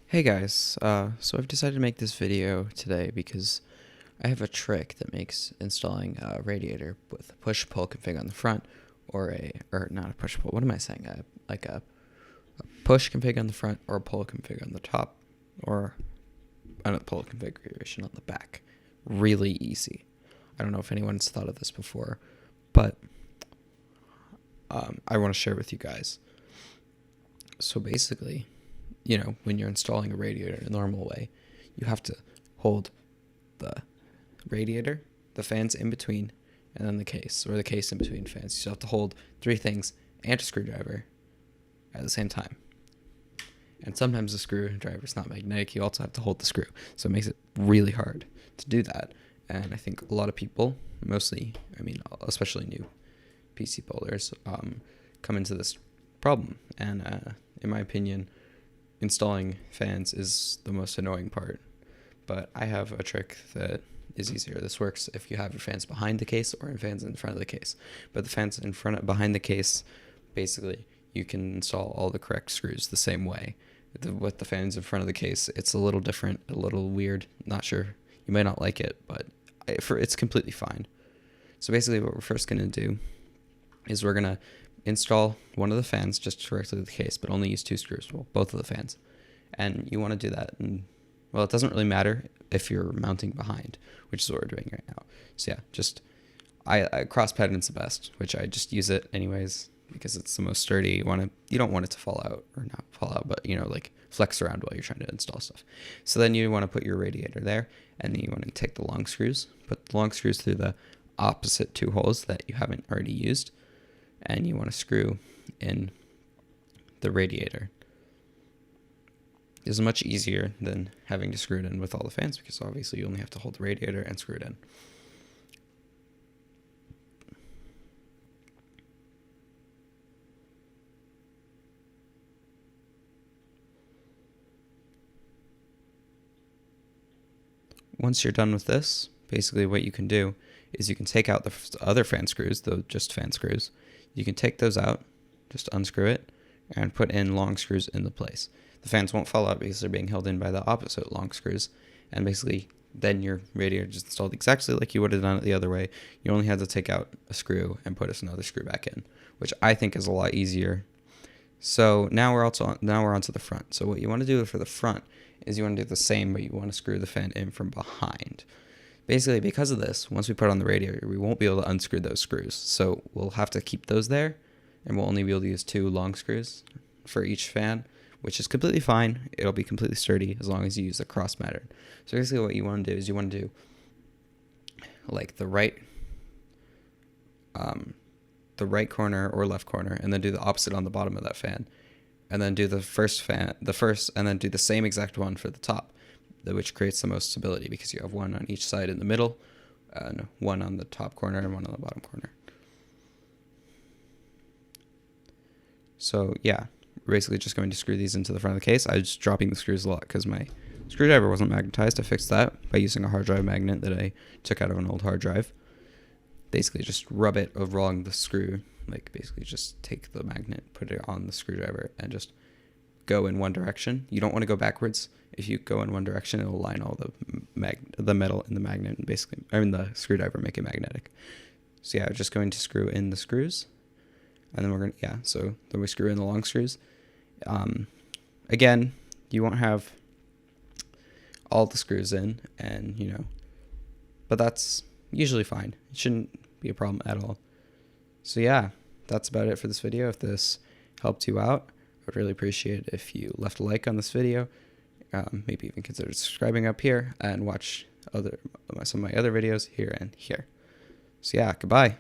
Hey guys, so I've decided to make this video today because I have a trick that makes installing a radiator with a push-pull config on the front, or not a push-pull, what am I saying, like a push config on the front or a pull config on the top, or another pull configuration on the back. Really easy. I don't know if anyone's thought of this before, but I want to share with you guys. So basically, when you're installing a radiator in a normal way, you have to hold the radiator, the fans in between, and then the case, or the case in between fans. You still have to hold three things and a screwdriver at the same time. And sometimes the screwdriver is not magnetic. You also have to hold the screw. So it makes it really hard to do that. And I think a lot of people, especially new PC builders, come into this problem. And in my opinion, installing fans is the most annoying part, but I have a trick that is easier. This works if you have your fans behind the case or fans in front of the case. But the fans behind the case, basically, you can install all the correct screws the same way. With the fans in front of the case, it's a little different, a little weird. Not sure. You might not like it, but it's completely fine. So basically, what we're first going to do is we're going to install one of the fans just directly to the case, but only use two screws, well, both of the fans. And you want to do that, and well, it doesn't really matter if you're mounting behind, which is what we're doing right now. So yeah, just I cross pattern's the best, which I just use it anyways because it's the most sturdy. You don't want it to fall out, or not fall out, but like flex around while you're trying to install stuff. So then you want to put your radiator there, and then you want to take the long screws, put the long screws through the opposite two holes that you haven't already used, and you want to screw in the radiator. This is much easier than having to screw it in with all the fans, because obviously you only have to hold the radiator and screw it in. Once you're done with this, basically what you can do is you can take out the other fan screws, just fan screws. You can take those out, just unscrew it, and put in long screws in the place. The fans won't fall out because they're being held in by the opposite long screws. And basically, then your radiator is installed exactly like you would have done it the other way. You only had to take out a screw and put another screw back in, which I think is a lot easier. So now we're onto the front. So what you want to do for the front is you want to do the same, but you want to screw the fan in from behind. Basically, because of this, once we put on the radiator, we won't be able to unscrew those screws. So we'll have to keep those there, and we'll only be able to use two long screws for each fan, which is completely fine. It'll be completely sturdy as long as you use the cross pattern. So basically what you want to do is you want to do like the right corner or left corner, and then do the opposite on the bottom of that fan, and then do the first, and then do the same exact one for the top, which creates the most stability because you have one on each side in the middle, and one on the top corner and one on the bottom corner. So yeah, we're basically just going to screw these into the front of the case. I was dropping the screws a lot because my screwdriver wasn't magnetized. I fixed that by using a hard drive magnet that I took out of an old hard drive. Basically just rub it along the screw, like basically just take the magnet, put it on the screwdriver, and just go in one direction. You don't want to go backwards. If you go in one direction, it'll align all the metal in the magnet, and the screwdriver, make it magnetic. So yeah, I'm just going to screw in the screws, and then so then we screw in the long screws. Again, you won't have all the screws in, and but that's usually fine. It shouldn't be a problem at all. So yeah, that's about it for this video. If this helped you out, I would really appreciate it if you left a like on this video. Maybe even consider subscribing up here and watch some of my other videos here and here. So yeah, goodbye.